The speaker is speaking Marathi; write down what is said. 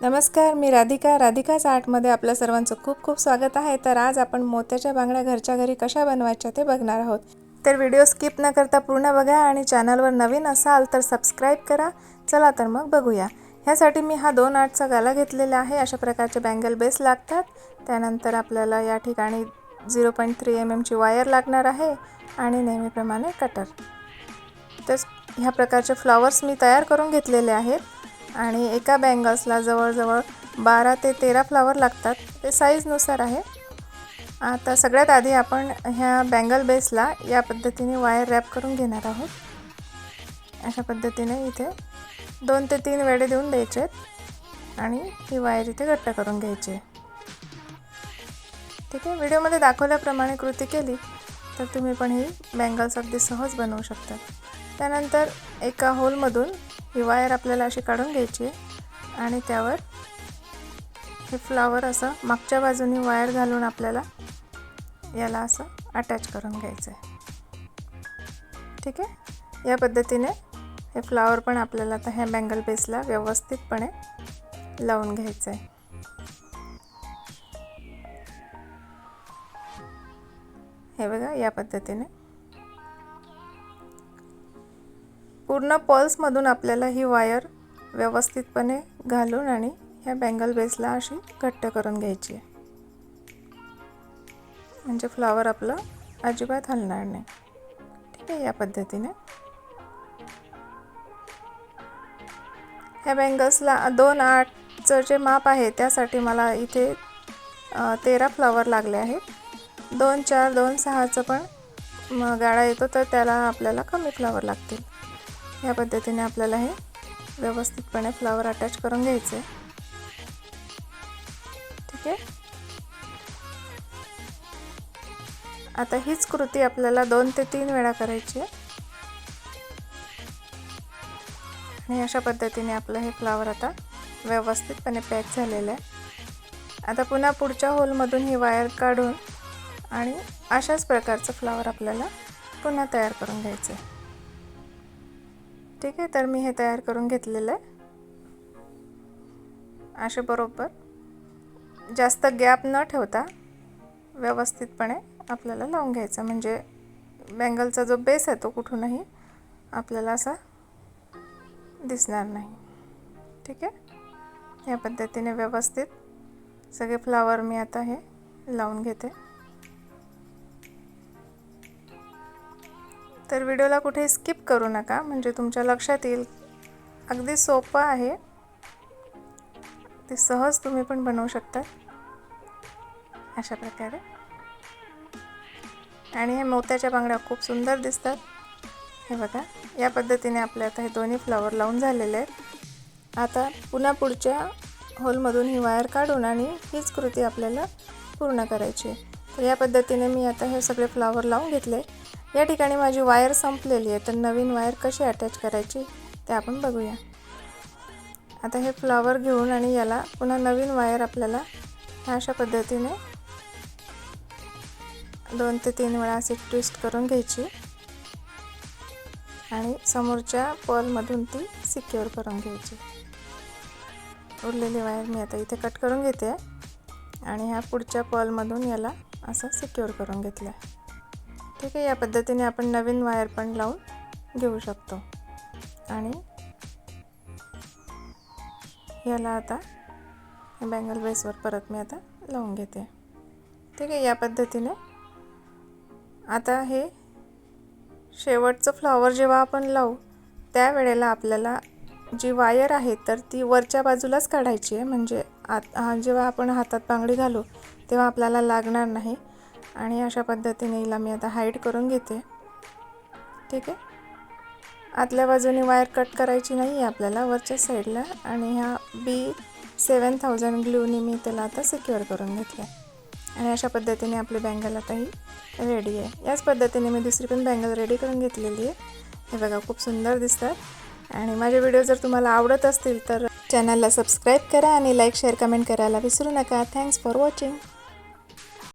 नमस्कार, मी राधिकाच आर्टमध्ये आपल्या सर्वांचं खूप खूप स्वागत आहे। तर आज आपण मोत्याच्या बांगड्या घरच्या घरी कशा बनवायच्या ते बघणार आहोत। तर व्हिडिओ स्किप न करता पूर्ण बघा आणि चॅनलवर नवीन असाल तर सबस्क्राइब करा। चला तर मग बघूया। ह्यासाठी मी हा 2 आर्टचा गाला घेतलेला आहे। अशा प्रकारचे बँगल बेस लागतात। त्यानंतर आपल्याला या ठिकाणी 0.3 mm ची वायर लागणार आहे आणि नेहमीप्रमाणे कटर। तर ह्या प्रकारचे फ्लावर्स मी तयार करून घेतलेले आहेत आणि एका बँगल्सला जवळजवळ 12 ते 13 फ्लावर लागतात, ते साईजनुसार आहे। आता सगळ्यात आधी आपण ह्या बँगल बेसला या पद्धतीने वायर रॅप करून घेणार आहोत। अशा पद्धतीने इथे 2 ते 3 वेढे देऊन द्यायचे आणि ही वायर इथे घट्ट करून घ्यायची। ठीक आहे, व्हिडिओमध्ये दाखवल्याप्रमाणे कृती केली तर तुम्ही पण ही बँगल्स अगदी सहज बनवू शकता। त्यानंतर एका होलमधून ही वायर आपल्याला अशी काढून घ्यायची आणि त्यावर हे फ्लावर असं मागच्या बाजूने वायर घालून आपल्याला याला असं अटॅच करून घ्यायचं आहे। ठीक आहे, या पद्धतीने हे फ्लावर पण आपल्याला आता ह्या बँगल बेसला व्यवस्थितपणे लावून घ्यायचं आहे। हे बघा, या पद्धतीने पूर्ण पल्समधून आपल्याला ही वायर व्यवस्थितपणे घालून आणि ह्या बँगल बेसला अशी घट्ट करून घ्यायची आहे, म्हणजे फ्लावर आपलं अजिबात हलणार नाही। ठीक आहे, या पद्धतीने ह्या बँगल्सला 2/8चं जे माप आहे त्यासाठी मला इथे 13 फ्लावर लागले आहेत। 2, 4, 2, 6चं पण गाळा येतो तर त्याला आपल्याला कमी फ्लावर लागतील। या पद्धतीने आपल्याला हे व्यवस्थितपणे फ्लावर अटॅच करून घ्यायचे। ठीक आहे, आता हीच कृती आपल्याला 2 ते 3 वेळा करायची आहे आणि अशा पद्धतीने आपलं हे फ्लावर आता व्यवस्थितपणे पॅक झालेलं आहे। आता पुन्हा पुढच्या होलमधून ही वायर काढून आणि अशाच प्रकारचं फ्लावर आपल्याला पुन्हा तयार करून घ्यायचं आहे। ठीक आहे, तर मी हे तयार करून घेतलेलं आहे। असे बरोबर जास्त गॅप न ठेवता व्यवस्थितपणे आपल्याला लावून घ्यायचं, म्हणजे बँगलचा जो बेस आहे तो कुठूनही आपल्याला असा दिसणार नाही। ठीक आहे, या पद्धतीने व्यवस्थित सगळे फ्लावर मी आता हे लावून घेते। तर व्हिडिओला कुठे स्किप करू नका, म्हणजे तुमच्या लक्षात येईल। अगदी सोपं आहे, ते सहज तुम्ही पण बनवू शकता अशा प्रकारे। आणि हे मोत्याच्या बांगड्या खूप सुंदर दिसतात। हे बघा, या पद्धतीने आपले आता हे दोन्ही फ्लावर लावून झालेले आहेत। आता पुन्हा पुढच्या होलमधून ही वायर काढून आणि हीच कृती आपल्याला पूर्ण करायची आहे। तर या पद्धतीने मी आता हे सगळे फ्लावर लावून घेतले। या ठिकाणी माझी वायर संपलेली आहे, तर नवीन वायर कशी अटॅच करायची ते आपण बघूया। आता हे फ्लावर घेऊन आणि याला पुन्हा नवीन वायर आपल्याला अशा पद्धतीने 2 ते 3 वेळा असे ट्विस्ट करून घ्यायची आणि समोरच्या पर्लमधून ती सिक्युअर करून घ्यायची। उरलेली वायर मी आता इथे कट करून घेते आणि ह्या पुढच्या पर्लमधून याला असं सिक्युअर करून घेतलं आहे। ठीक आहे, या पद्धतीने आपण नवीन वायर पण लावून घेऊ शकतो आणि याला आता बँगल बेसवर परत मी आता लावून घेते। ठीक आहे, या पद्धतीने आता हे शेवटचं फ्लावर जेव्हा आपण लावू त्यावेळेला आपल्याला जी वायर आहे तर ती वरच्या बाजूलाच काढायची आहे, म्हणजे जेव्हा आपण हातात बांगडी घालू तेव्हा आपल्याला लागणार नाही। आणि अशा पद्धतीने हिला मी आता हाईड करून घेते। ठीक आहे, आतल्या बाजूने वायर कट करायची नाही आहे आपल्याला, वरच्या साईडला। आणि ह्या B7000 ग्लूने मी त्याला आता सिक्युअर करून घेतलं आणि अशा पद्धतीने आपली बँगल आता ही रेडी आहे। याच पद्धतीने मी दुसरी पण बँगल रेडी करून घेतलेली आहे। हे बघा, खूप सुंदर दिसतात। आणि माझे व्हिडिओ जर तुम्हाला आवडत असतील तर चॅनलला सबस्क्राईब करा आणि लाईक शेअर कमेंट करायला विसरू नका। Thanks for watching.